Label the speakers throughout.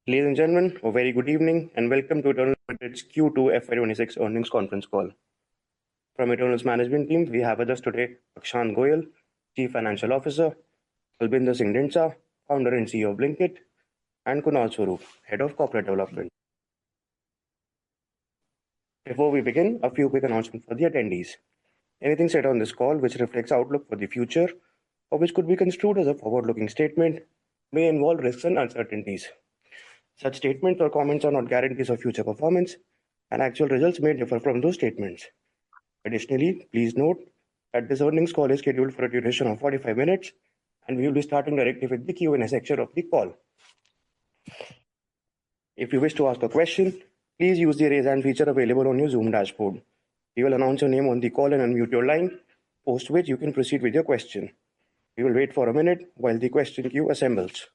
Speaker 1: Ladies and gentlemen, a very good evening and welcome to Eternal Limited's Q2 FY26 earnings conference call. From Eternal's management team, we have with us today Akshant Goyal, Chief Financial Officer, Albinder Singh Dindsa, Founder and CEO of Blinkit, and Kunal Swarup, Head of Corporate Development. Before we begin, a few quick announcements for the attendees. Anything said on this call which reflects outlook for the future or which could be construed as a forward-looking statement may involve risks and uncertainties. Such statements or comments are not guarantees of future performance, and actual results may differ from those statements. Additionally, please note that this earnings call is scheduled for a duration of 45 minutes, and we will be starting directly with the Q&A section of the call. If you wish to ask a question, please use the raise hand feature available on your Zoom dashboard. We will announce your name on the call and unmute your line, post which you can proceed with your question. We will wait for a minute while the question queue assembles.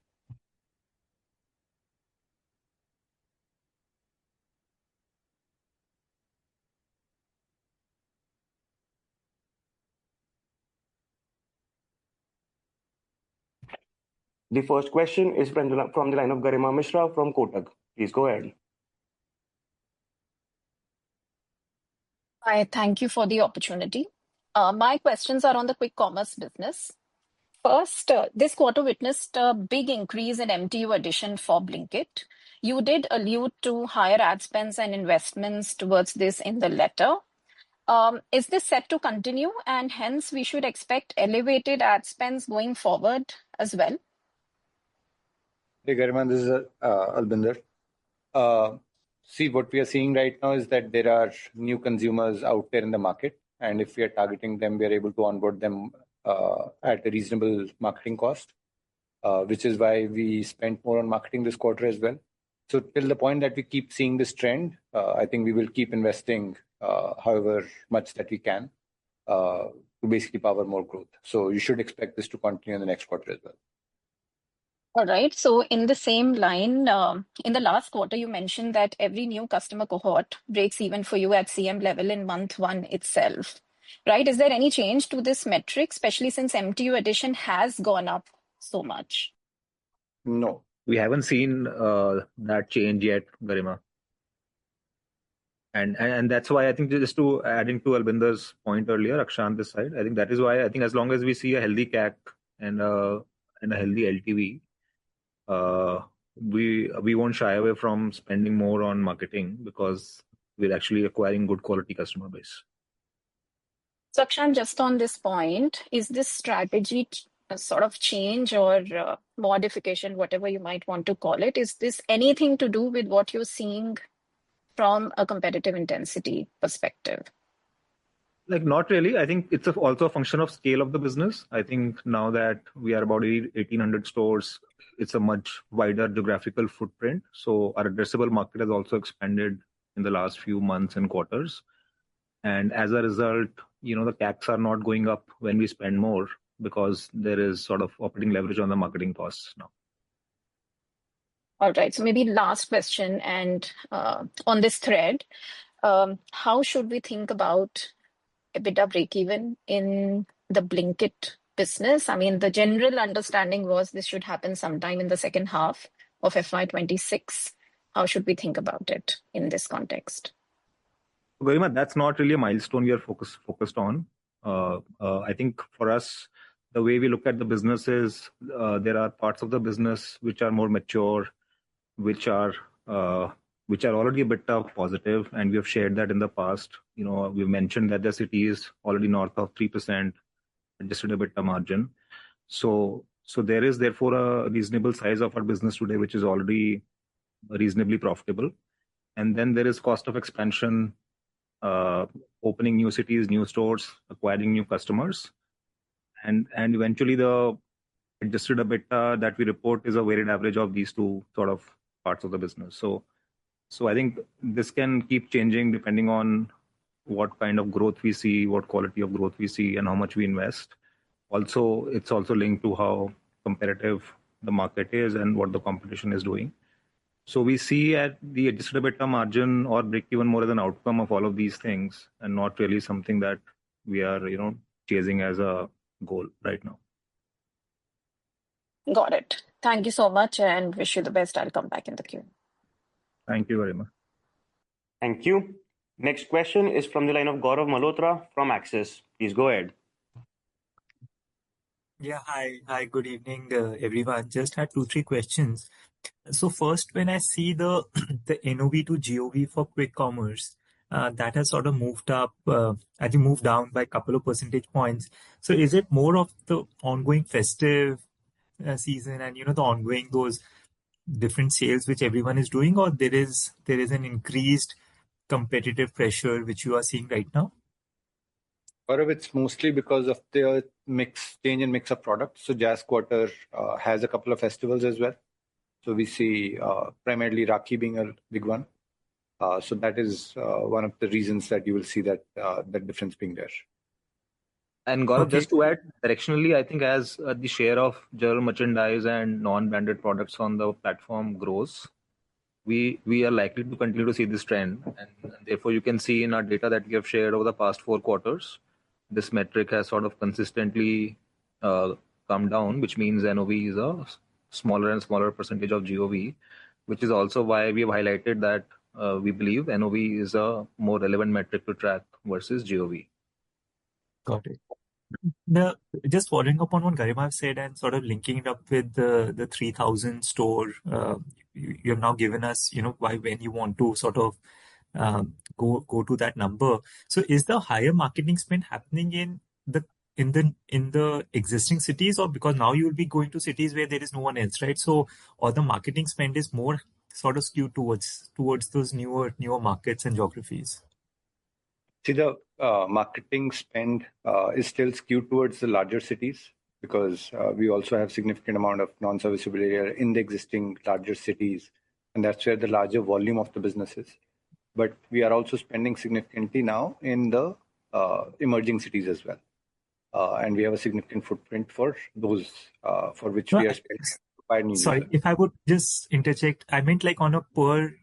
Speaker 1: The first question is from the line of Garima Mishra from Kotak. Please go ahead.
Speaker 2: Hi, thank you for the opportunity. My questions are on the quick commerce business. First, this quarter witnessed a big increase in MTU addition for Blinkit. You did allude to higher ad spends and investments towards this in the letter. Is this set to continue, and hence we should expect elevated ad spends going forward as well?
Speaker 3: Hey, Garima, this is Albinder. See, what we are seeing right now is that there are new consumers out there in the market, and if we are targeting them, we are able to onboard them at a reasonable marketing cost, which is why we spent more on marketing this quarter as well. So till the point that we keep seeing this trend, I think we will keep investing however much that we can to basically power more growth. So you should expect this to continue in the next quarter as well.
Speaker 2: All right. So in the same line, in the last quarter, you mentioned that every new customer cohort breaks even for you at CM level in month one itself. Right? Is there any change to this metric, especially since MTU addition has gone up so much?
Speaker 4: No, we haven't seen that change yet, Garima. And that's why I think just to adding to Albinder's point earlier, Akshant this side, I think that is why I think as long as we see a healthy CAC and a healthy LTV, we won't shy away from spending more on marketing because we're actually acquiring good quality customer base.
Speaker 2: So Akshant, just on this point, is this strategy a sort of change or modification, whatever you might want to call it, is this anything to do with what you're seeing from a competitive intensity perspective?
Speaker 4: Like, not really. I think it's also a function of scale of the business. I think now that we are about 1,800 stores, it's a much wider geographical footprint. So our addressable market has also expanded in the last few months and quarters. And as a result, the CACs are not going up when we spend more because there is sort of operating leverage on the marketing costs now.
Speaker 2: All right. So maybe last question, and on this thread, how should we think about EBITDA breakeven in the Blinkit business? I mean, the general understanding was this should happen sometime in the second half of FY26. How should we think about it in this context?
Speaker 4: Garima, that's not really a milestone we are focused on. I think for us, the way we look at the business is there are parts of the business which are more mature, which are already a bit positive, and we have shared that in the past. We've mentioned that the city is already north of 3% adjusted EBITDA margin. So there is therefore a reasonable size of our business today, which is already reasonably profitable. And then there is cost of expansion, opening new cities, new stores, acquiring new customers. And eventually the adjusted EBITDA that we report is a weighted average of these two sort of parts of the business. So I think this can keep changing depending on what kind of growth we see, what quality of growth we see, and how much we invest. Also, it's also linked to how competitive the market is and what the competition is doing. So we see at the adjusted EBITDA margin or break even more as an outcome of all of these things and not really something that we are, chasing as a goal right now.
Speaker 2: Got it. Thank you so much and wish you the best. I'll come back in the queue.
Speaker 4: Thank you very much.
Speaker 1: Thank you. Next question is from the line of Gaurav Malhotra from Axis. Please go ahead.
Speaker 5: Yeah, hi, good evening, everyone. Just had 2, 3 questions. So first, when I see the the NOV to GOV for quick commerce, that has sort of moved up, I think moved down by a couple of percentage points. So is it more of the ongoing festive season and the ongoing those different sales which everyone is doing, or there is an increased competitive pressure which you are seeing right now?
Speaker 3: Gaurav, it's mostly because of the change in mix of products. So Jazz Quarter has a couple of festivals as well. So we see primarily Rakhi being a big one. So that is one of the reasons that you will see that difference being there.
Speaker 4: And Gaurav,
Speaker 5: Okay.
Speaker 4: just to add, directionally, I think as the share of general merchandise and non-branded products on the platform grows, we are likely to continue to see this trend. And therefore, you can see in our data that we have shared over the past 4 quarters, this metric has sort of consistently come down, which means NOV is a smaller and smaller percentage of GOV, which is also why we have highlighted that we believe NOV is a more relevant metric to track versus GOV.
Speaker 5: Got it. Now, just following up on what Garima said and sort of linking it up with the 3,000 store, you have now given us, why when you want to sort of go to that number. So, is the higher marketing spend happening in the existing cities, or because now you will be going to cities where there is no one else, right? So, or the marketing spend is more sort of skewed towards those newer markets and geographies.
Speaker 3: See, the marketing spend is still skewed towards the larger cities because we also have significant amount of non-serviceable area in the existing larger cities, and that's where the larger volume of the business is. But we are also spending significantly now in the emerging cities as well, and we have a significant footprint for those for which we are spending.
Speaker 5: Sorry, if I would just interject, I meant like on a per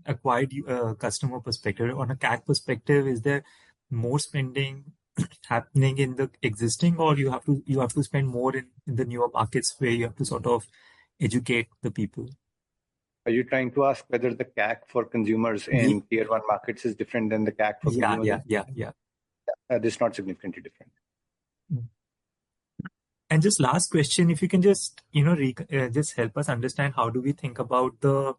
Speaker 5: acquired customer perspective, on a CAC perspective, is there more spending happening in the existing, or you have to spend more in the newer markets where you have to sort of educate the people?
Speaker 3: Are you trying to ask whether the CAC for consumers in tier 1 markets is different than the CAC for consumers?
Speaker 5: Yeah.
Speaker 3: This is not significantly different.
Speaker 5: And just last question, if you can just just help us understand how do we think about the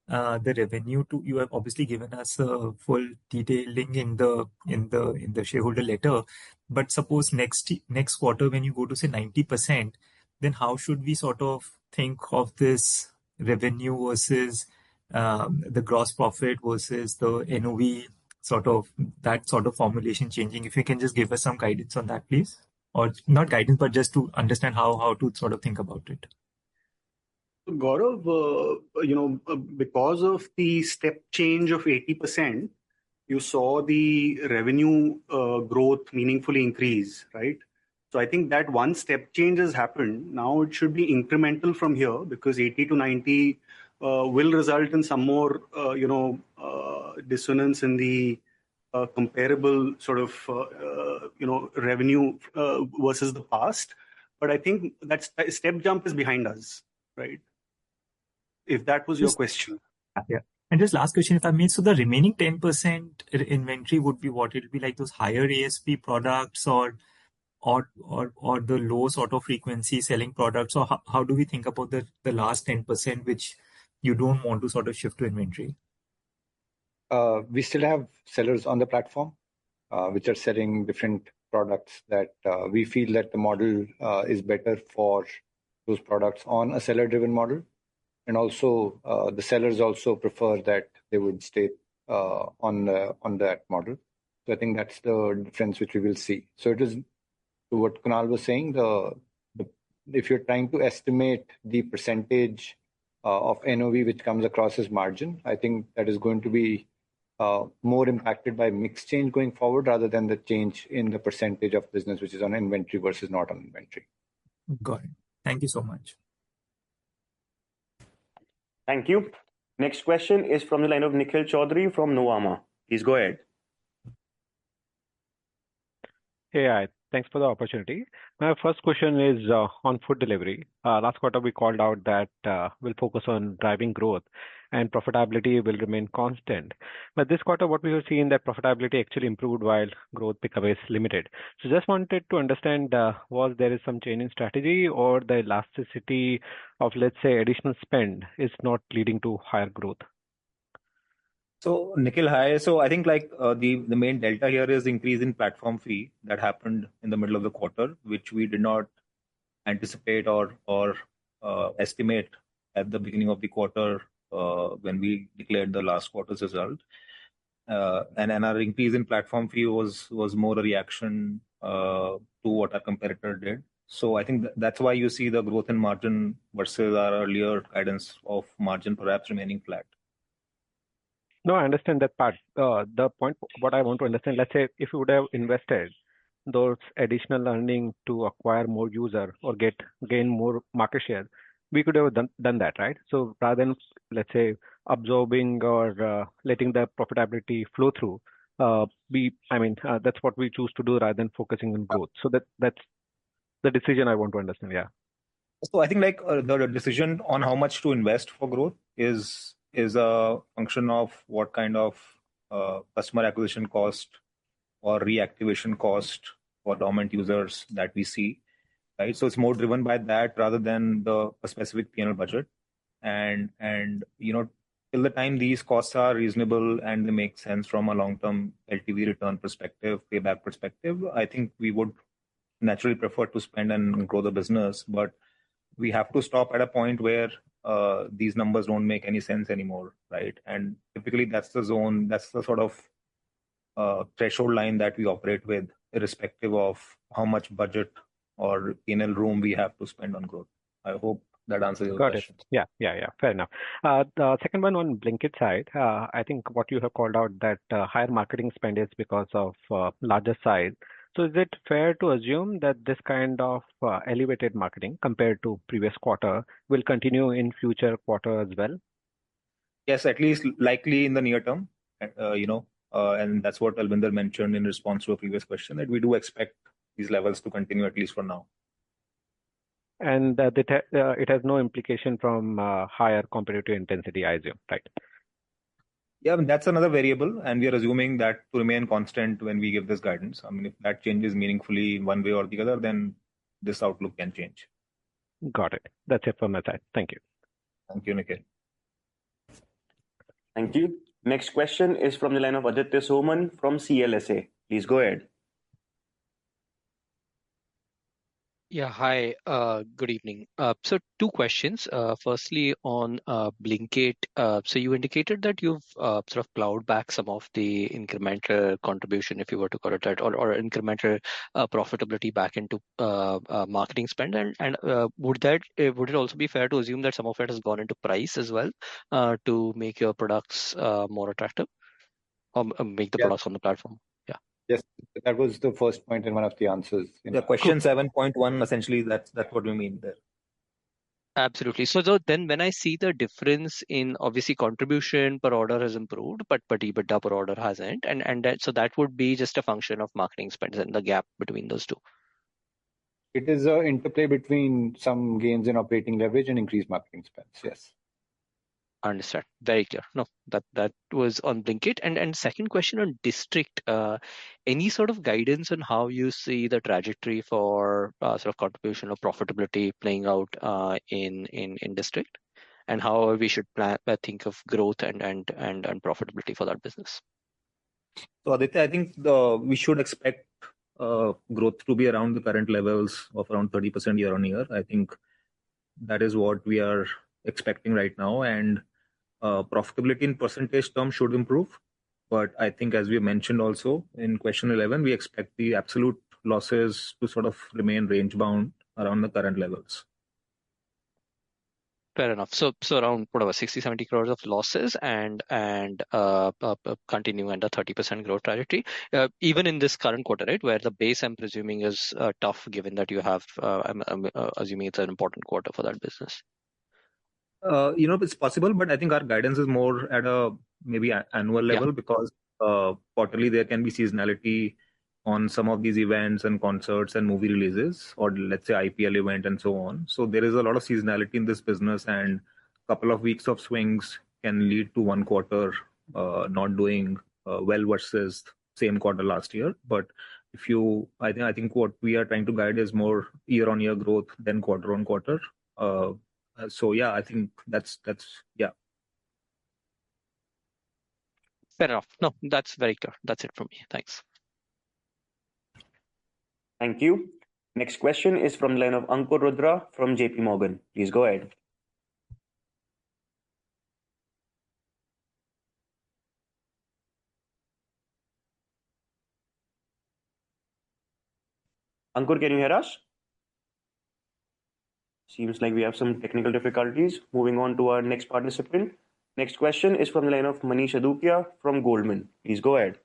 Speaker 5: revenue to. You have obviously given us a full detailing in the shareholder letter, but suppose next quarter when you go to say 90%, then how should we sort of think of this revenue versus the gross profit versus the NOV, sort of that sort of formulation changing? If you can just give us some guidance on that, please, or not guidance, but just to understand how to sort of think about it.
Speaker 6: Gaurav, because of the step change of 80%, you saw the revenue growth meaningfully increase, right? So I think that one step change has happened. Now it should be incremental from here because 80 to 90 will result in some more, dissonance in the comparable sort of, revenue versus the past. But I think that step jump is behind us, right? If that was your question.
Speaker 5: Yeah. And just last question, if I may. So the remaining 10% inventory would be what? It will be like those higher ASP products or the low sort of frequency selling products? Or how do we think about the last 10% which you don't want to sort of shift to inventory?
Speaker 3: We still have sellers on the platform which are selling different products that we feel that the model is better for those products on a seller-driven model. And also, the sellers also prefer that they would stay on that model. So I think that's the difference which we will see. So it is to what Kunal was saying. If you're trying to estimate the percentage of NOV which comes across as margin, I think that is going to be more impacted by mix change going forward rather than the change in the percentage of business which is on inventory versus not on inventory.
Speaker 5: Got it. Thank you so much.
Speaker 1: Thank you. Next question is from the line of Nikhil Chaudhary from Nuvama. Please go ahead.
Speaker 7: Hey, Thanks for the opportunity. My first question is on food delivery. Last quarter, we called out that we'll focus on driving growth and profitability will remain constant. But this quarter, what we have seen that profitability actually improved while growth pickup is limited. So just wanted to understand, was there is some change in strategy or the elasticity of, let's say, additional spend is not leading to higher growth?
Speaker 4: So Nikhil, hi. So I think the main delta here is increase in platform fee that happened in the middle of the quarter, which we did not anticipate or estimate at the beginning of the quarter when we declared the last quarter's result. And our increase in platform fee was more a reaction to what our competitor did. So I think that's why you see the growth in margin versus our earlier guidance of margin perhaps remaining flat.
Speaker 7: No, I understand that part. The point, what I want to understand, let's say if you would have invested those additional earning to acquire more user or gain more market share, we could have done that, right? So rather than, let's say, absorbing or letting the profitability flow through, that's what we choose to do rather than focusing on growth. So that's the decision I want to understand. Yeah.
Speaker 4: So I think the decision on how much to invest for growth is a function of what kind of customer acquisition cost or reactivation cost for dormant users that we see, right? So it's more driven by that rather than a specific P&L budget. And till the time these costs are reasonable and they make sense from a long-term LTV return perspective, payback perspective, I think we would naturally prefer to spend and grow the business. But we have to stop at a point where these numbers don't make any sense anymore, right? And typically that's the zone, that's the sort of threshold line that we operate with, irrespective of how much budget or P&L room we have to spend on growth. I hope that answers your question.
Speaker 7: Got it. Yeah. Fair enough. The second one on Blinkit side, I think what you have called out that higher marketing spend is because of larger size. So is it fair to assume that this kind of elevated marketing compared to previous quarter will continue in future quarter as well?
Speaker 4: Yes, at least likely in the near term, and that's what Albinder mentioned in response to a previous question, that we do expect these levels to continue at least for now.
Speaker 7: And it has no implication from higher competitive intensity, I assume, right?
Speaker 4: Yeah, that's another variable, and we are assuming that to remain constant when we give this guidance. I mean, if that changes meaningfully in one way or the other, then this outlook can change.
Speaker 7: Got it. That's it from my side. Thank you.
Speaker 4: Thank you, Nikhil.
Speaker 1: Thank you. Next question is from the line of Aditya Soman from CLSA. Please go ahead.
Speaker 8: Yeah, hi. Good evening. So two questions. Firstly, on Blinkit. So you indicated that you've sort of plowed back some of the incremental contribution, if you were to call it that, or incremental profitability back into marketing spend. And would it also be fair to assume that some of it has gone into price as well to make your products more attractive or make the products on the platform? Yeah.
Speaker 3: Yes, that was the first point in one of the answers.
Speaker 4: The question 7.1, essentially, that's what we mean there.
Speaker 8: Absolutely. So then when I see the difference in obviously contribution per order has improved, but EBITDA per order hasn't. So that would be just a function of marketing spends and the gap between those two.
Speaker 3: It is an interplay between some gains in operating leverage and increased marketing spends. Yes.
Speaker 8: Understand. Very clear. No, that was on Blinkit. And second question on District. Any sort of guidance on how you see the trajectory for sort of contribution or profitability playing out in District, and how we should think of growth and profitability for that business?
Speaker 4: So Aditya, I think we should expect growth to be around the current levels of around 30% year on year. I think that is what we are expecting right now, and profitability in percentage terms should improve. But I think, as we mentioned also in question 11, we expect the absolute losses to sort of remain range bound around the current levels.
Speaker 8: Fair enough. So around whatever 60-70 crores of losses and continue under 30% growth trajectory, even in this current quarter, right, where the base I'm presuming is tough, given that you have, I'm assuming it's an important quarter for that business.
Speaker 4: It's possible, but I think our guidance is more at a maybe annual level, because quarterly there can be seasonality on some of these events and concerts and movie releases, or let's say IPL event and so on. So there is a lot of seasonality in this business, and a couple of weeks of swings can lead to one quarter not doing well versus same quarter last year. But I think what we are trying to guide is more year-on-year growth than quarter-on-quarter. So yeah, I think that's yeah.
Speaker 8: Fair enough. No, that's very clear. That's it from me. Thanks.
Speaker 1: Thank you. Next question is from the line of Ankur Rudra from JP Morgan. Please go ahead. Ankur, can you hear us? Seems like we have some technical difficulties. Moving on to our next participant. Next question is from the line of Manish Adukia from Goldman. Please go ahead.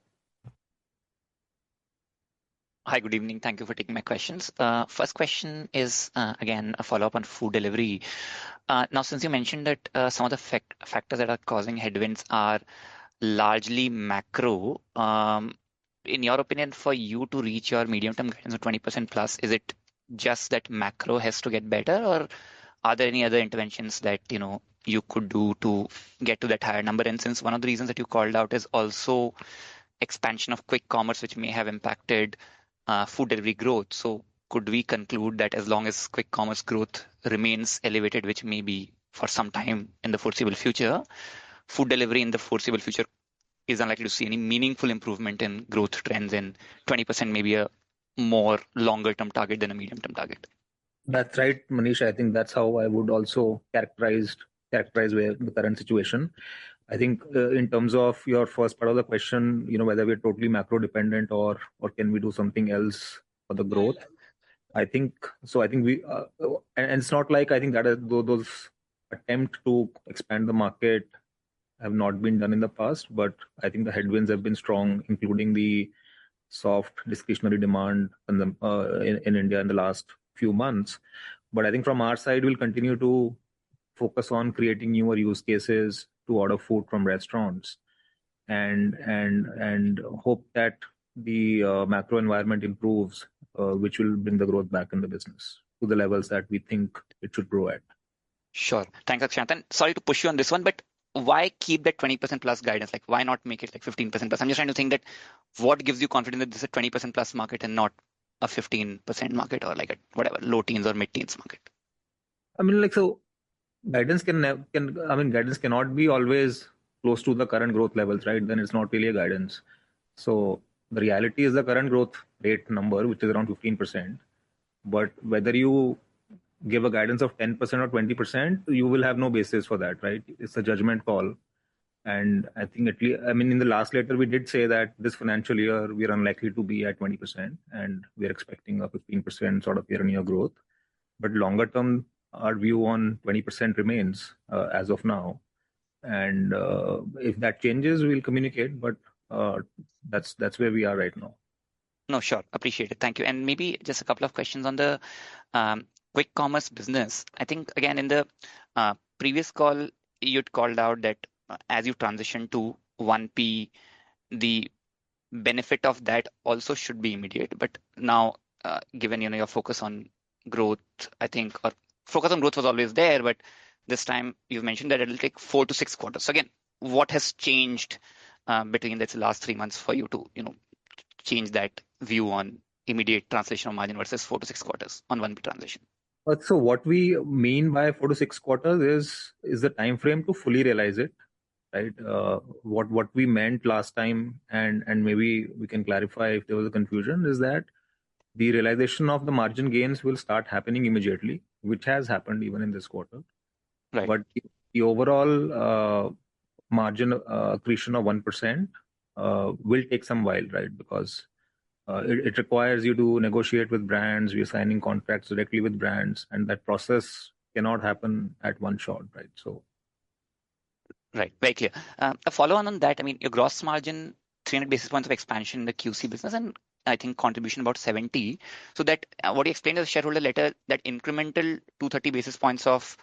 Speaker 9: Hi, good evening. Thank you for taking my questions. First question is, again, a follow-up on food delivery. Now, since you mentioned that some of the factors that are causing headwinds are largely macro, in your opinion, for you to reach your medium-term guidance of 20% plus, is it just that macro has to get better, or are there any other interventions that you could do to get to that higher number? And since one of the reasons that you called out is also expansion of quick commerce, which may have impacted food delivery growth, so could we conclude that as long as quick commerce growth remains elevated, which may be for some time in the foreseeable future, food delivery in the foreseeable future is unlikely to see any meaningful improvement in growth trends, and 20% may be a more longer-term target than a medium-term target?
Speaker 4: That's right, Manish. I think that's how I would also characterize where the current situation. I think in terms of your first part of the question, whether we're totally macro dependent or can we do something else for the growth. I think we and it's not like I think that those attempts to expand the market have not been done in the past, but I think the headwinds have been strong, including the soft discretionary demand in India in the last few months. But I think from our side, we'll continue to focus on creating newer use cases to order food from restaurants, and hope that the macro environment improves, which will bring the growth back in the business to the levels that we think it should grow at.
Speaker 9: Sure. Thanks, Akshant. And sorry to push you on this one, but why keep that 20% plus guidance? Like, why not make it like 15% plus? I'm just trying to think that what gives you confidence that this is a 20% plus market and not a 15% market, or like a whatever low teens or mid teens market?
Speaker 4: I mean, so guidance guidance cannot be always close to the current growth levels, right? Then it's not really a guidance. So the reality is the current growth rate number, which is around 15%. But whether you give a guidance of 10% or 20%, you will have no basis for that, right? It's a judgment call. And I think in the last letter, we did say that this financial year, we are unlikely to be at 20%, and we're expecting a 15% sort of year-on-year growth. But longer term, our view on 20% remains as of now. And if that changes, we'll communicate, but that's where we are right now.
Speaker 9: No, sure. Appreciate it. Thank you. And maybe just a couple of questions on the quick commerce business. I think, again, in the previous call, you'd called out that as you transition to 1P, the benefit of that also should be immediate. But now, given your focus on growth, I think, or focus on growth was always there, but this time you've mentioned that it'll take 4 to 6 quarters. So again, what has changed between the last 3 months for you to change that view on immediate translation of margin versus 4 to 6 quarters on 1P transition?
Speaker 4: So what we mean by 4 to 6 quarters is the time frame to fully realize it, right? What we meant last time, and maybe we can clarify if there was a confusion, is that the realization of the margin gains will start happening immediately, which has happened even in this quarter.
Speaker 9: Right.
Speaker 4: But the overall margin accretion of 1% will take some while, right? Because it requires you to negotiate with brands. We are signing contracts directly with brands, and that process cannot happen at one shot, right? So,
Speaker 9: right, very clear. A follow-on on that, I mean, your gross margin, 300 basis points of expansion in the QC business, and I think contribution about 70. So that what you explained in the shareholder letter, that incremental 230 basis points of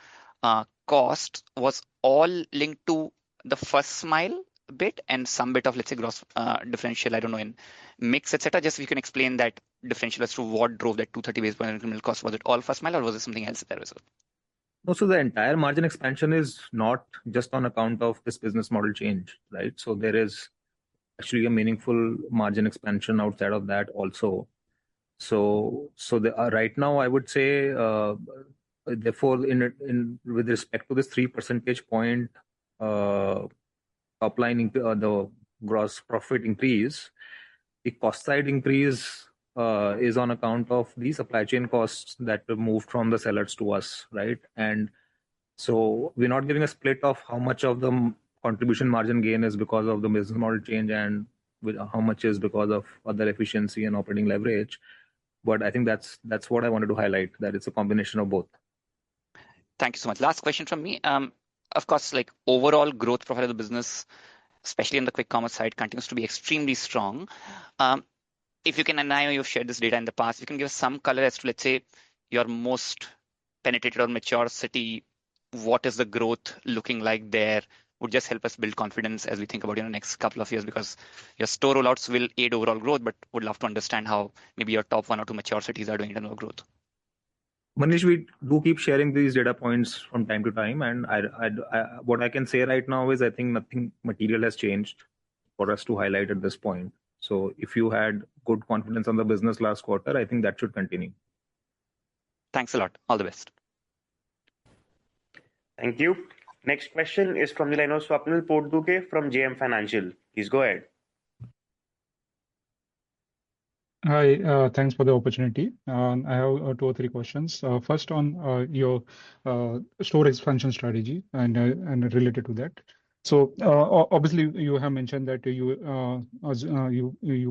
Speaker 9: cost was all linked to the first mile bit and some bit of, let's say, gross differential, I don't know, in mix, etc. Just if you can explain that differential as to what drove that 230 basis point incremental cost. Was it all first mile or was it something else there as well?
Speaker 4: No, so the entire margin expansion is not just on account of this business model change, right? So there is actually a meaningful margin expansion outside of that also. So right now, I would say, therefore, in with respect to this 3 percentage point top line, the gross profit increase, the cost side increase is on account of the supply chain costs that were moved from the sellers to us, right? And so we're not giving a split of how much of the contribution margin gain is because of the business model change and how much is because of other efficiency and operating leverage. But I think that's what I wanted to highlight, that it's a combination of both.
Speaker 9: Thank you so much. Last question from me. Of course, like overall growth profile of the business, especially on the quick commerce side, continues to be extremely strong. If you can, and I know you've shared this data in the past, you can give us some color as to, let's say, your most penetrated or mature city, what is the growth looking like there? Would just help us build confidence as we think about next couple of years, because your store rollouts will aid overall growth, but would love to understand how maybe your top 1 or 2 mature cities are doing in terms of growth.
Speaker 4: Manish, we do keep sharing these data points from time to time, and what I can say right now is I think nothing material has changed for us to highlight at this point. So if you had good confidence on the business last quarter, I think that should continue.
Speaker 9: Thanks a lot. All the best.
Speaker 1: Thank you. Next question is from the line of Swapnil Potduke from JM Financial. Please go ahead.
Speaker 10: Hi, thanks for the opportunity. I have 2 or 3 questions. First on your store expansion strategy and related to that. So obviously you have mentioned that you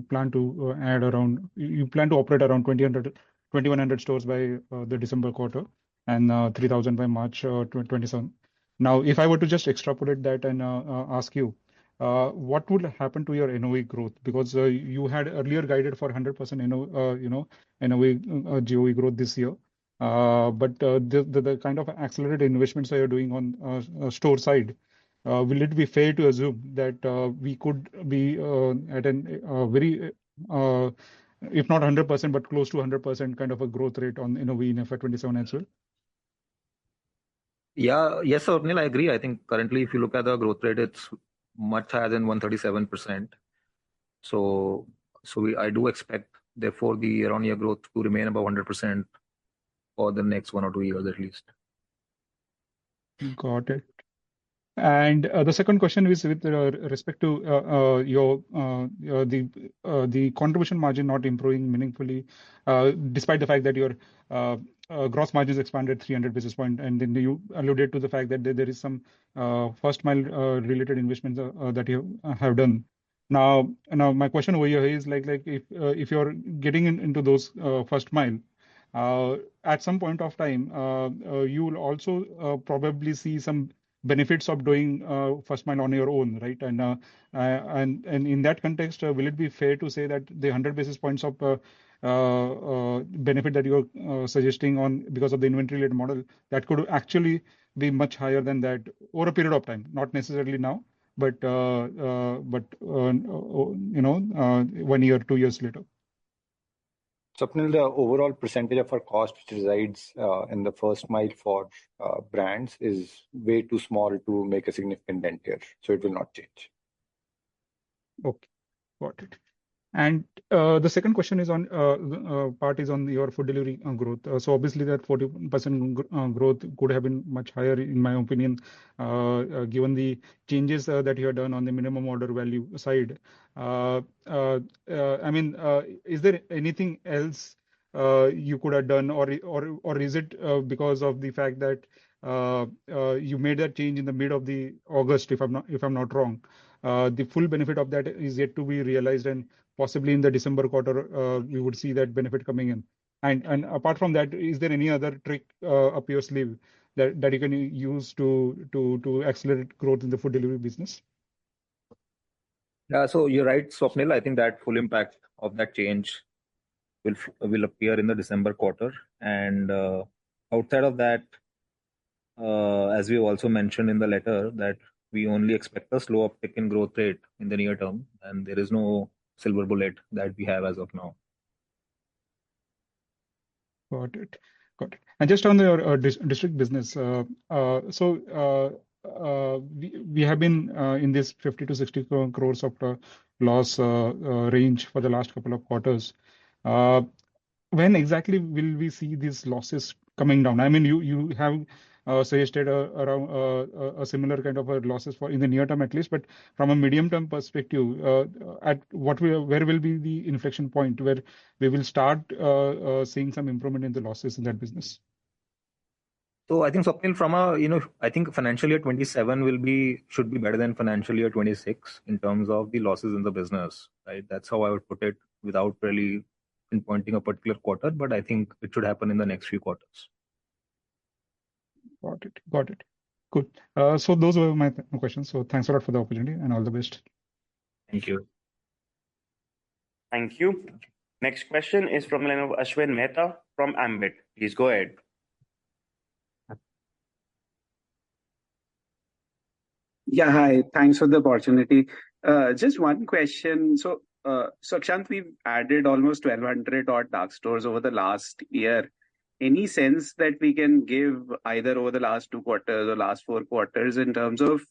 Speaker 10: plan to you plan to operate around 2,100 stores by the December quarter and 3,000 by March 2027. Now, if I were to just extrapolate that and ask you, what would happen to your NOE growth? Because you had earlier guided for 100% NOE GOE growth this year. But the kind of accelerated investments that you're doing on store side, will it be fair to assume that we could be at a very, if not 100%, but close to 100% kind of a growth rate on NOE in FY27 as well?
Speaker 4: Yeah, yes, Swapnil, I agree. I think currently, if you look at the growth rate, it's much higher than 137%. So I do expect, therefore, the year-on-year growth to remain above 100% for the next 1 or 2 years at least.
Speaker 10: Got it. And the second question is with respect to the contribution margin not improving meaningfully, despite the fact that your gross margins expanded 300 basis points, and then you alluded to the fact that there is some first mile related investments that you have done. Now my question over here is like if you're getting into those first mile, at some point of time, you will also probably see some benefits of doing first mile on your own, right? And in that context, will it be fair to say that the 100 basis points of benefit that you're suggesting on because of the inventory-led model, that could actually be much higher than that over a period of time, not necessarily now, but 1 year, 2 years later?
Speaker 3: Swapnil, the overall percentage of our cost which resides in the first mile for brands is way too small to make a significant dent here. So it will not change.
Speaker 10: Okay, got it. And the second question is on your food delivery growth. So obviously that 40% growth could have been much higher, in my opinion, given the changes that you have done on the minimum order value side. I mean, is there anything else you could have done, or is it because of the fact that you made that change in the mid of the August, if I'm not wrong? The full benefit of that is yet to be realized, and possibly in the December quarter, we would see that benefit coming in. And apart from that, is there any other trick up your sleeve that you can use to accelerate growth in the food delivery business?
Speaker 4: Yeah, so you're right, Swapnil. I think that full impact of that change will appear in the December quarter. And outside of that, as we also mentioned in the letter, that we only expect a slow uptick in growth rate in the near term, and there is no silver bullet that we have as of now.
Speaker 10: Got it. Got it. And just on the district business, we have been in this 50 to 60 crores of loss range for the last couple of quarters. When exactly will we see these losses coming down? I mean, you have suggested around a similar kind of losses for in the near term at least, but from a medium term perspective, where will be the inflection point where we will start seeing some improvement in the losses in that business?
Speaker 4: So I think Swapnil, I think financial year 27 should be better than financial year 26 in terms of the losses in the business, right? That's how I would put it without really pinpointing a particular quarter, but I think it should happen in the next few quarters.
Speaker 10: Got it. Got it. Good. So those were my questions. So thanks a lot for the opportunity and all the best.
Speaker 4: Thank you.
Speaker 1: Thank you. Next question is from the line of Ashwin Mehta from Ambit. Please go ahead.
Speaker 11: Yeah, hi. Thanks for the opportunity. Just one question. So Akshant, we've added almost 1,200 odd dark stores over the last year. Any sense that we can give either over the last 2 quarters or last 4 quarters in terms of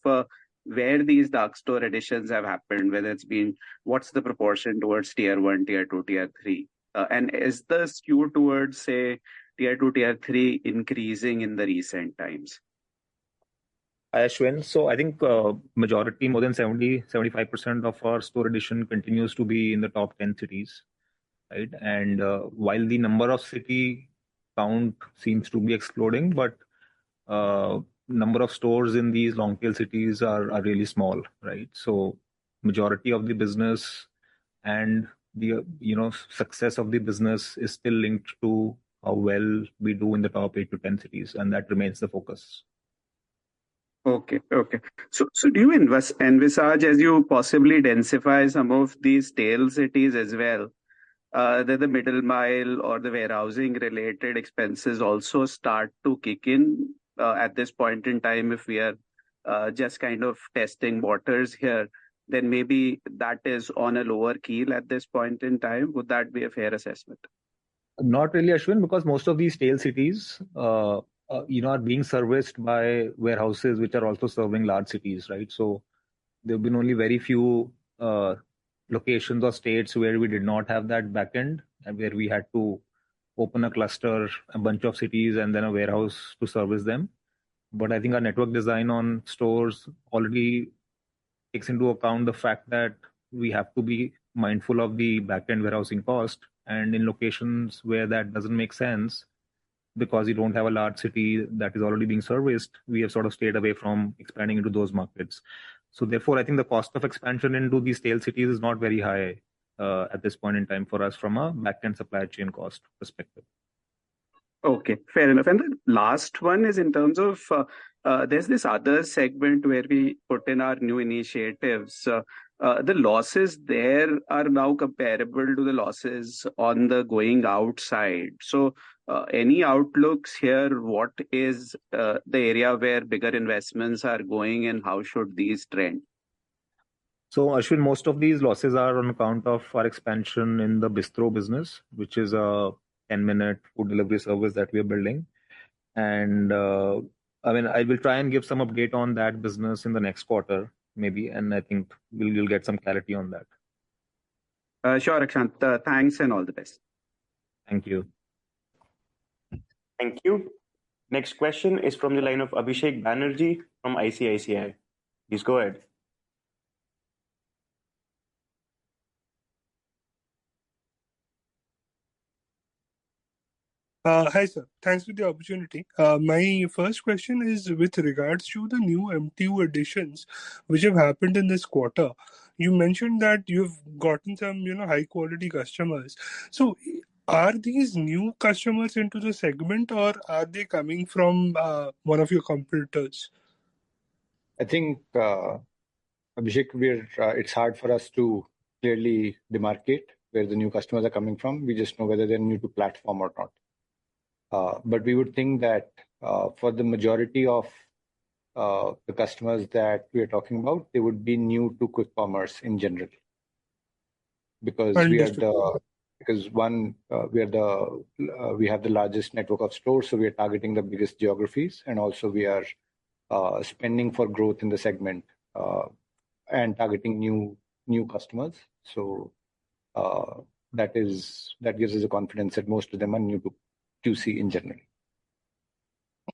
Speaker 11: where these dark store additions have happened, whether it's been, what's the proportion towards tier 1, tier 2, tier 3? And is the skew towards, say, tier 2, tier 3 increasing in the recent times?
Speaker 4: Ashwin, so I think majority, more than 75% of our store addition continues to be in the top 10 cities, right? And while the number of city count seems to be exploding, but number of stores in these long tail cities are really small, right? So majority of the business and the success of the business is still linked to how well we do in the top 8 to 10 cities, and that remains the focus.
Speaker 11: Okay. So do you envisage as you possibly densify some of these tail cities as well, that the middle mile or the warehousing related expenses also start to kick in at this point in time? If we are just kind of testing waters here, then maybe that is on a lower keel at this point in time. Would that be a fair assessment?
Speaker 4: Not really, Ashwin, because most of these tail cities are being serviced by warehouses which are also serving large cities, right? So there have been only very few locations or states where we did not have that backend and where we had to open a cluster, a bunch of cities, and then a warehouse to service them. But I think our network design on stores already takes into account the fact that we have to be mindful of the backend warehousing cost. And in locations where that doesn't make sense, because you don't have a large city that is already being serviced, we have sort of stayed away from expanding into those markets. So therefore, I think the cost of expansion into these tail cities is not very high at this point in time for us from a back-end supply chain cost perspective.
Speaker 11: Okay, fair enough. And the last one is in terms of there's this other segment where we put in our new initiatives. The losses there are now comparable to the losses on the going outside. So any outlooks here? What is the area where bigger investments are going and how should these trend?
Speaker 4: So Ashwin, most of these losses are on account of our expansion in the bistro business, which is a 10-minute food delivery service that we are building. And I will try and give some update on that business in the next quarter, maybe, and I think we'll get some clarity on that.
Speaker 11: Sure, Akshant. Thanks and all the best.
Speaker 4: Thank you.
Speaker 1: Thank you. Next question is from the line of Abhishek Banerjee from ICICI. Please go ahead.
Speaker 12: Hi, sir. Thanks for the opportunity. My first question is with regards to the new MTU additions which have happened in this quarter. You mentioned that you've gotten some, high quality customers. So are these new customers into the segment or are they coming from one of your competitors?
Speaker 3: I think, Abhishek, it's hard for us to clearly demarcate where the new customers are coming from. We just know whether they're new to platform or not. But we would think that for the majority of the customers that we are talking about, they would be new to quick commerce in general, because we have the largest network of stores, so we are targeting the biggest geographies, and also we are spending for growth in the segment and targeting new customers. So that gives us the confidence that most of them are new to QC in general.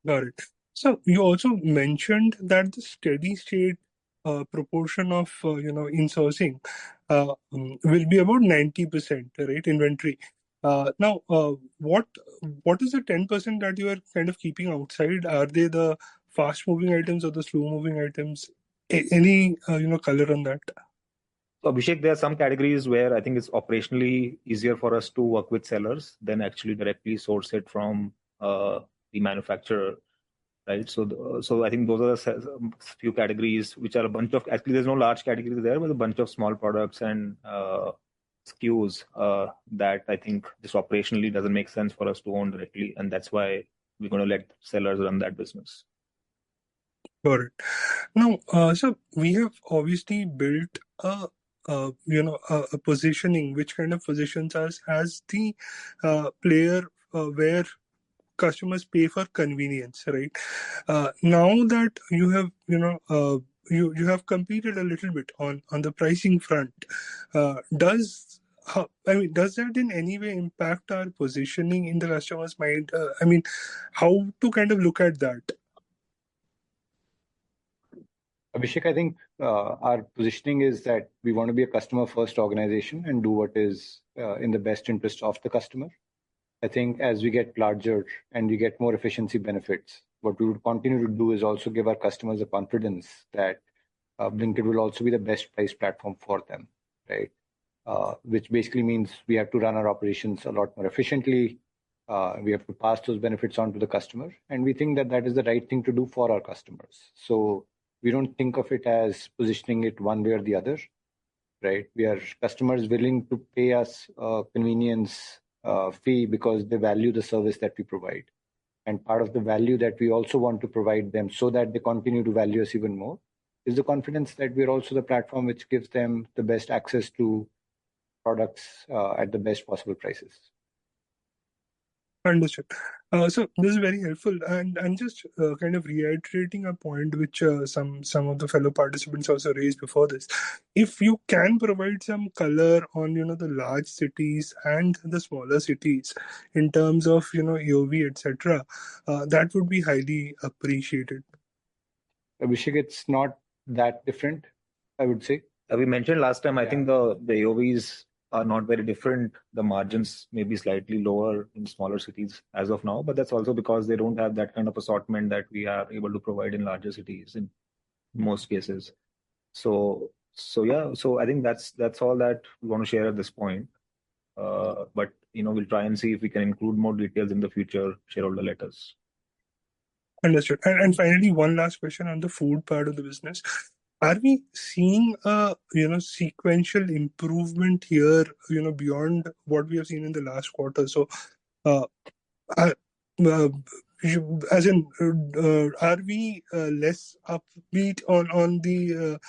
Speaker 12: Got it. So you also mentioned that the steady state proportion of insourcing will be about 90%, right? Inventory. Now, what is the 10% that you are kind of keeping outside? Are they the fast moving items or the slow moving items? Any color on that?
Speaker 4: So Abhishek, there are some categories where I think it's operationally easier for us to work with sellers than actually directly source it from the manufacturer, right? So I think those are the few categories which are a bunch of, actually there's no large categories there, but a bunch of small products and SKUs that I think just operationally doesn't make sense for us to own directly, and that's why we're going to let sellers run that business.
Speaker 12: Got it. Now, so we have obviously built a positioning which kind of positions us as the player where customers pay for convenience, right? Now that you have you have competed a little bit on the pricing front, does that in any way impact our positioning in the customer's mind? How to kind of look at that?
Speaker 3: Abhishek, I think our positioning is that we want to be a customer-first organization and do what is in the best interest of the customer. I think as we get larger and we get more efficiency benefits, what we would continue to do is also give our customers the confidence that Blinkit will also be the best price platform for them, right? Which basically means we have to run our operations a lot more efficiently. We have to pass those benefits on to the customer, and we think that that is the right thing to do for our customers. So we don't think of it as positioning it one way or the other, right? We are customers willing to pay us a convenience fee because they value the service that we provide. And part of the value that we also want to provide them so that they continue to value us even more is the confidence that we're also the platform which gives them the best access to products at the best possible prices.
Speaker 12: Understood. So this is very helpful, and just kind of reiterating a point which some of the fellow participants also raised before this. If you can provide some color on the large cities and the smaller cities in terms of AOV, etc., that would be highly appreciated.
Speaker 3: Abhishek, it's not that different, I would say.
Speaker 4: We mentioned last time, I think the AOVs are not very different. The margins may be slightly lower in smaller cities as of now, but that's also because they don't have that kind of assortment that we are able to provide in larger cities in most cases. So I think that's all that we want to share at this point. But we'll try and see if we can include more details in the future shareholder letters.
Speaker 12: Understood. And finally, one last question on the food part of the business. Are we seeing a sequential improvement here beyond what we have seen in the last quarter? So, as in, are we less upbeat on the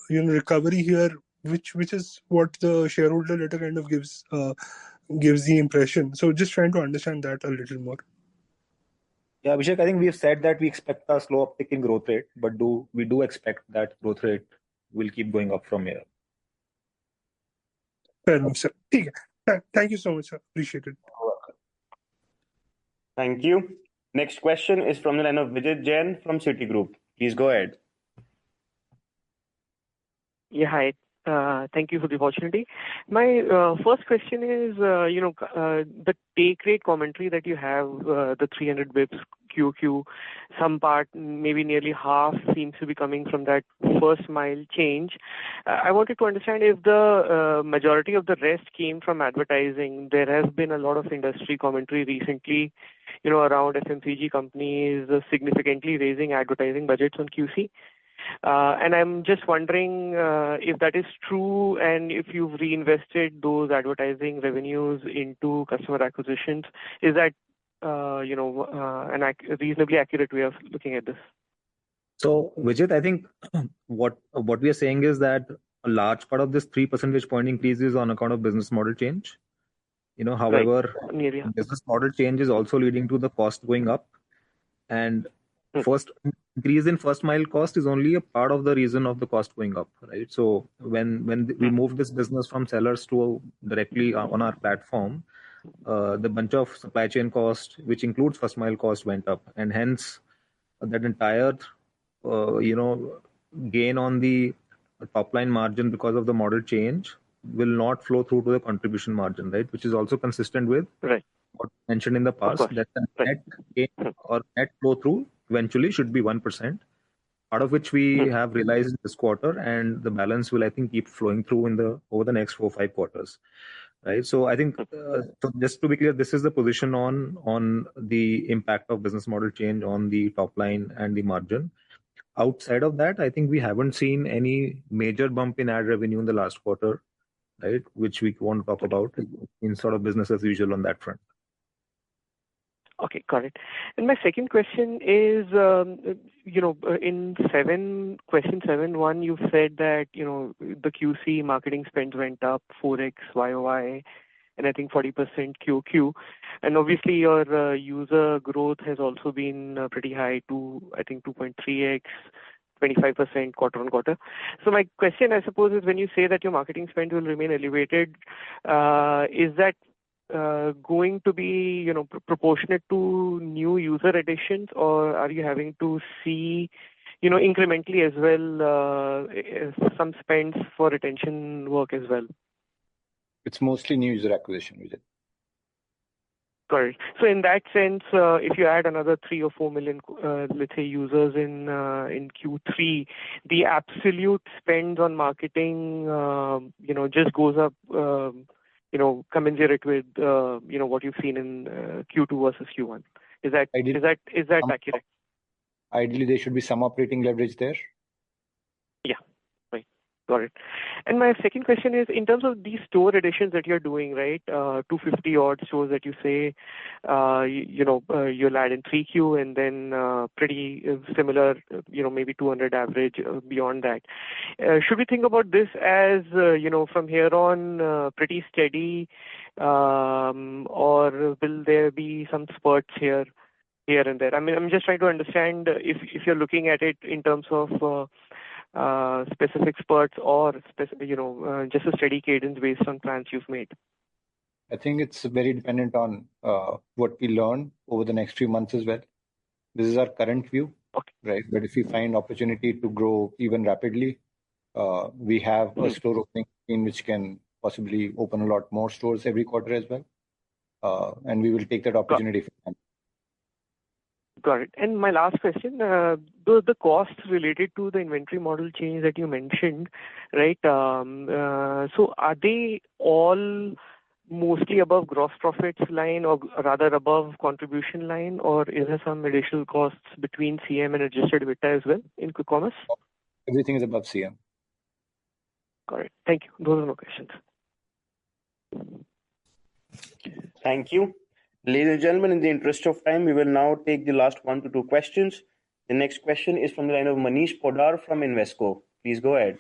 Speaker 12: recovery here, which is what the shareholder letter kind of gives the impression. So, just trying to understand that a little more.
Speaker 4: Yeah, Abhishek, I think we have said that we expect a slow uptick in growth rate, but we do expect that growth rate will keep going up from here.
Speaker 12: Fair enough, sir. Thank you so much, sir. Appreciate it.
Speaker 1: Thank you. Next question is from the line of Vijay Jain from Citigroup. Please go ahead.
Speaker 13: Yeah, hi. Thank you for the opportunity. My first question is, the take rate commentary that you have, the 300 bips QQ, some part, maybe nearly half, seems to be coming from that first mile change. I wanted to understand if the majority of the rest came from advertising. There has been a lot of industry commentary recently, around FMCG companies significantly raising advertising budgets on QC. And I'm just wondering if that is true and if you've reinvested those advertising revenues into customer acquisitions. Is that a reasonably accurate way of looking at this?
Speaker 4: So, Vijit, I think what we are saying is that a large part of this 3 percentage point increase is on account of business model change.
Speaker 13: Right.
Speaker 4: However,
Speaker 13: Yeah.
Speaker 4: business model change is also leading to the cost going up. And
Speaker 13: Hmm.
Speaker 4: first increase in first mile cost is only a part of the reason of the cost going up, right? So when we move this business from sellers to directly on our platform, the bunch of supply chain cost, which includes first mile cost, went up, and hence that entire gain on the top line margin because of the model change will not flow through to the contribution margin, right? Which is also consistent with
Speaker 13: Right.
Speaker 4: what mentioned in the
Speaker 13: Of
Speaker 4: past,
Speaker 13: course.
Speaker 4: that the
Speaker 13: Right.
Speaker 4: net gain
Speaker 13: Hmm.
Speaker 4: or net flow through eventually should be 1%, part of which we
Speaker 13: Hmm.
Speaker 4: have realized this quarter, and the balance will, I think, keep flowing through over the next 4-5 quarters, right? So I think, so just to be clear, this is the position on the impact of business model change on the top line and the margin. Outside of that, I think we haven't seen any major bump in ad revenue in the last quarter, right? Which we want to talk about in sort of business as usual on that front.
Speaker 13: Okay, got it. And my second question is, in question 7.1, you said that, the QC marketing spends went up 4x YOY, and I think 40% QQ. And obviously your user growth has also been pretty high, I think 2.3x, 25% quarter on quarter. So my question, I suppose, is when you say that your marketing spend will remain elevated, is that going to be proportionate to new user additions, or are you having to see incrementally as well some spends for retention work as well?
Speaker 3: It's mostly new user acquisition, Vijay.
Speaker 13: Correct. So in that sense, if you add another 3 or 4 million, let's say, users in Q3, the absolute spend on marketing, just goes up, commensurate with, what you've seen in Q2 versus Q1. Is that accurate?
Speaker 3: Ideally, there should be some operating leverage there.
Speaker 13: Yeah. Right. Got it. And my second question is, in terms of these store additions that you're doing, right, 250 odd stores that you say, you'll add in 3Q, and then pretty similar, maybe 200 average beyond that. Should we think about this as, from here on, pretty steady, or will there be some spurts here and there? I mean, I'm just trying to understand if you're looking at it in terms of specific spurts or just a steady cadence based on plans you've made.
Speaker 3: I think it's very dependent on what we learn over the next few months as well. This is our current view, right? But if we find opportunity to grow even rapidly, we have a store opening in which can possibly open a lot more stores every quarter as well, and we will take that opportunity.
Speaker 13: Got it. And my last question, the costs related to the inventory model change that you mentioned, right? So are they all mostly above gross profits line, or rather above contribution line, or is there some additional costs between CM and adjusted EBITDA as well in quick commerce?
Speaker 3: Everything is above CM.
Speaker 13: Got it. Thank you. Those are my questions.
Speaker 1: Thank you. Ladies and gentlemen, in the interest of time, we will now take the last 1 to 2 questions. The next question is from the line of Manish Podar from Invesco. Please go ahead.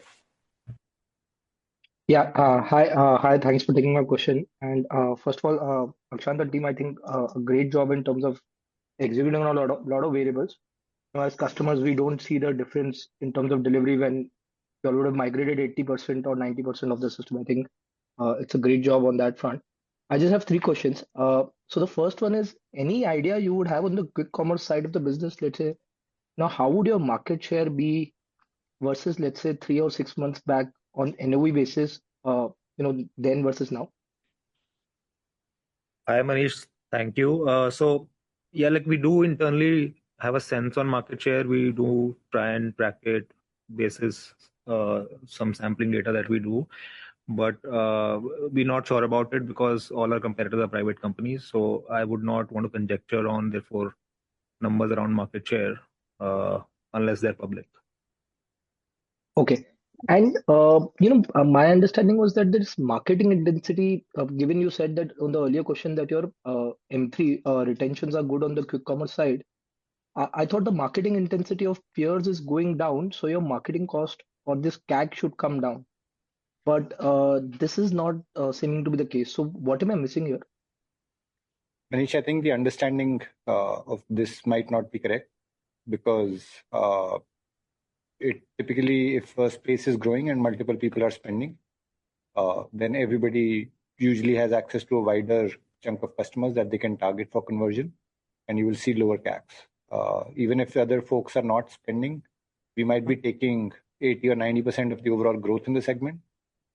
Speaker 14: Yeah. Hi. Thanks for taking my question. And first of all, Akshant and team, I think a great job in terms of executing on a lot of variables. As customers, we don't see the difference in terms of delivery when you would have migrated 80% or 90% of the system. I think it's a great job on that front. I just have 3 questions. So the first one is, any idea you would have on the quick commerce side of the business? Let's say, now, how would your market share be versus, let's say, 3 or 6 months back on NOV basis, then versus now?
Speaker 4: Hi, Manish. Thank you. So, yeah, like we do internally have a sense on market share. We do try and track it basis some sampling data that we do. But we're not sure about it because all our competitors are private companies. So I would not want to conjecture on, therefore, numbers around market share unless they're public.
Speaker 14: Okay. And, my understanding was that this marketing intensity, given you said that on the earlier question that your M3 retentions are good on the quick commerce side. I thought the marketing intensity of peers is going down, so your marketing cost or this CAC should come down. But this is not seeming to be the case. So what am I missing here?
Speaker 3: Manish, I think the understanding of this might not be correct because it typically, if a space is growing and multiple people are spending, then everybody usually has access to a wider chunk of customers that they can target for conversion, and you will see lower CACs. Even if other folks are not spending, we might be taking 80 or 90% of the overall growth in the segment.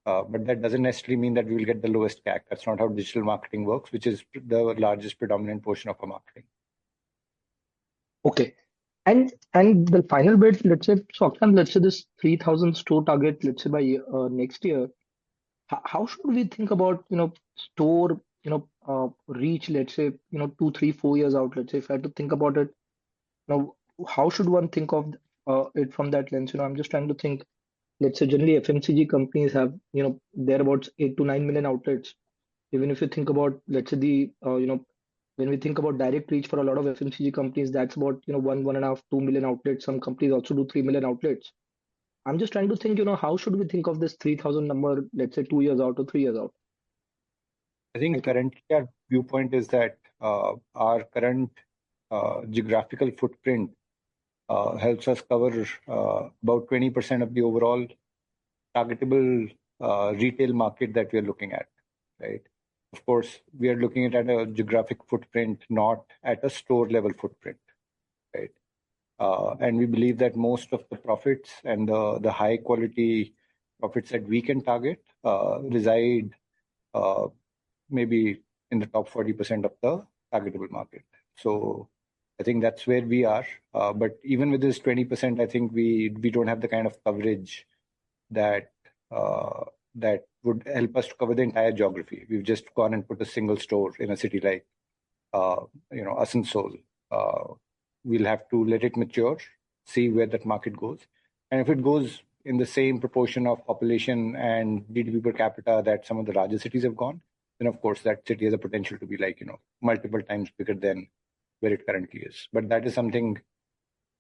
Speaker 3: But that doesn't necessarily mean that we will get the lowest CAC. That's not how digital marketing works, which is the largest predominant portion of our marketing.
Speaker 14: Okay. And the final bit, let's say, so Akshan, let's say this 3,000 store target, let's say by next year, how should we think about, store, reach, let's say, 2, 3, 4 years out, let's say, if I had to think about it, how should one think of it from that lens? I'm just trying to think, let's say, generally FMCG companies have, thereabouts 8 to 9 million outlets. Even if you think about, let's say, when we think about direct reach for a lot of FMCG companies, that's about 1.5, 2 million outlets. Some companies also do 3 million outlets. I'm just trying to think, how should we think of this 3,000 number, let's say 2 years out or 3 years out?
Speaker 3: I think currently our viewpoint is that our current geographical footprint helps us cover about 20% of the overall targetable retail market that we are looking at, right? Of course, we are looking at a geographic footprint, not at a store level footprint, right? And we believe that most of the profits and the high quality profits that we can target reside maybe in the top 40% of the targetable market. So I think that's where we are. But even with this 20%, I think we don't have the kind of coverage that that would help us to cover the entire geography. We've just gone and put a single store in a city like Asansol. We'll have to let it mature, see where that market goes. And if it goes in the same proportion of population and GDP per capita that some of the larger cities have gone, then of course that city has a potential to be like, multiple times bigger than where it currently is. But that is something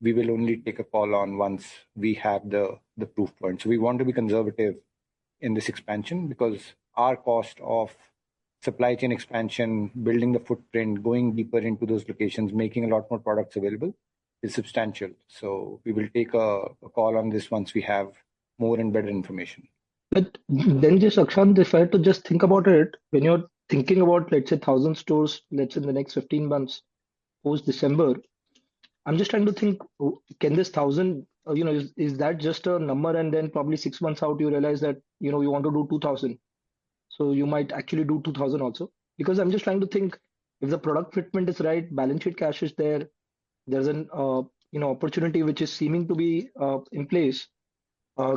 Speaker 3: we will only take a call on once we have the proof point. So we want to be conservative in this expansion because our cost of supply chain expansion, building the footprint, going deeper into those locations, making a lot more products available is substantial. So we will take a call on this once we have more and better information.
Speaker 14: But then just Akshant, if I had to just think about it, when you're thinking about, let's say, 1,000 stores, let's say in the next 15 months, post December, I'm just trying to think, can this 1,000, is that just a number and then probably 6 months out you realize that, you want to do 2,000. So you might actually do 2,000 also. Because I'm just trying to think if the product fitment is right, balance sheet cash is there, there's an opportunity which is seeming to be in place,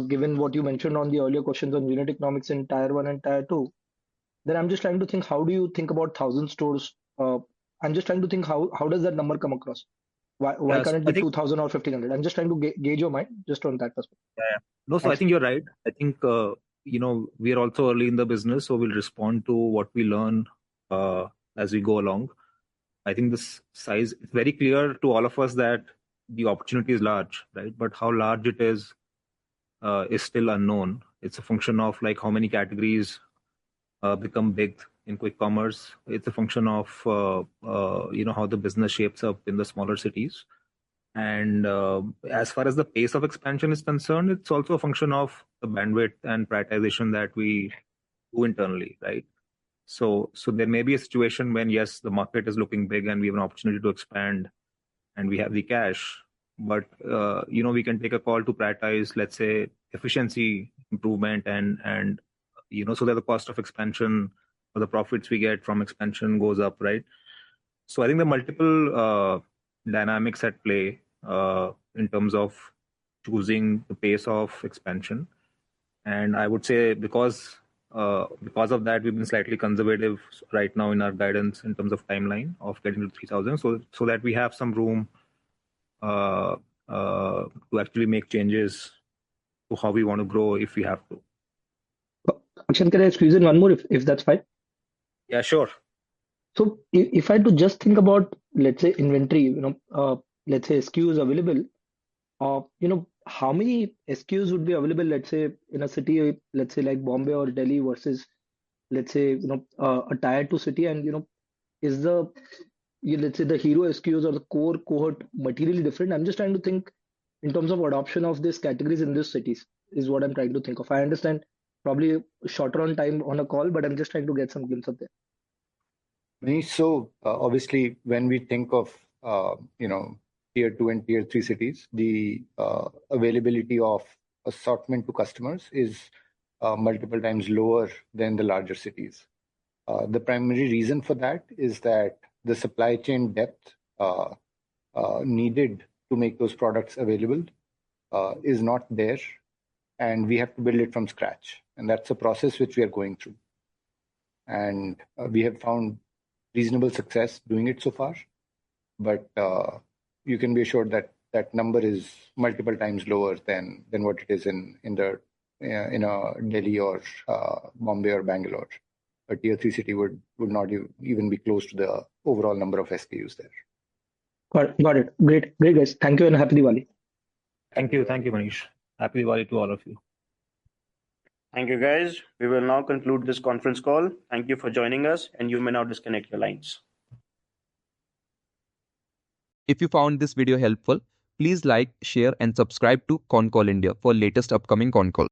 Speaker 14: given what you mentioned on the earlier questions on unit economics in tier 1 and tier 2. Then I'm just trying to think, how do you think about 1,000 stores? I'm just trying to think how does that number come across? Why can't it be 2,000 or 1,500? I'm just trying to gauge your mind just on that perspective.
Speaker 4: Yeah. No, so I think you're right. I think, we are also early in the business, so we'll respond to what we learn as we go along. I think this size, it's very clear to all of us that the opportunity is large, right? But how large it is still unknown. It's a function of like how many categories become big in quick commerce. It's a function of how the business shapes up in the smaller cities. And as far as the pace of expansion is concerned, it's also a function of the bandwidth and prioritization that we do internally, right? So there may be a situation when, yes, the market is looking big and we have an opportunity to expand and we have the cash, but we can take a call to prioritize, let's say, efficiency improvement and so that the cost of expansion or the profits we get from expansion goes up, right? So I think the multiple dynamics at play in terms of choosing the pace of expansion. And I would say because of that, we've been slightly conservative right now in our guidance in terms of timeline of getting to 3,000, so that we have some room to actually make changes to how we want to grow if we have to.
Speaker 14: Akshan, can I squeeze in one more if that's fine?
Speaker 4: Yeah, sure.
Speaker 14: So if I had to just think about, let's say, inventory, let's say, SKUs available, how many SKUs would be available, let's say, in a city, let's say like Bombay or Delhi versus, let's say, a tier two city, and is let's say the hero SKUs or the core cohort materially different? I'm just trying to think in terms of adoption of these categories in these cities is what I'm trying to think of. I understand probably shorter on time on a call, but I'm just trying to get some glimpse of that.
Speaker 3: Manish, so obviously, when we think of tier 2 and tier 3 cities, the availability of assortment to customers is multiple times lower than the larger cities. The primary reason for that is that the supply chain depth needed to make those products available is not there, and we have to build it from scratch. And that's a process which we are going through. And we have found reasonable success doing it so far, but you can be assured that that number is multiple times lower than what it is in a Delhi or Bombay or Bangalore. A tier 3 city would not even be close to the overall number of SKUs there.
Speaker 14: Got it. Great, guys. Thank you and happy Diwali.
Speaker 4: Thank you, Manish. Happy Diwali to all of you.
Speaker 1: Thank you, guys. We will now conclude this conference call. Thank you for joining us, and you may now disconnect your lines.
Speaker 15: If you found this video helpful, please like, share, and subscribe to Concall India for latest upcoming Concall.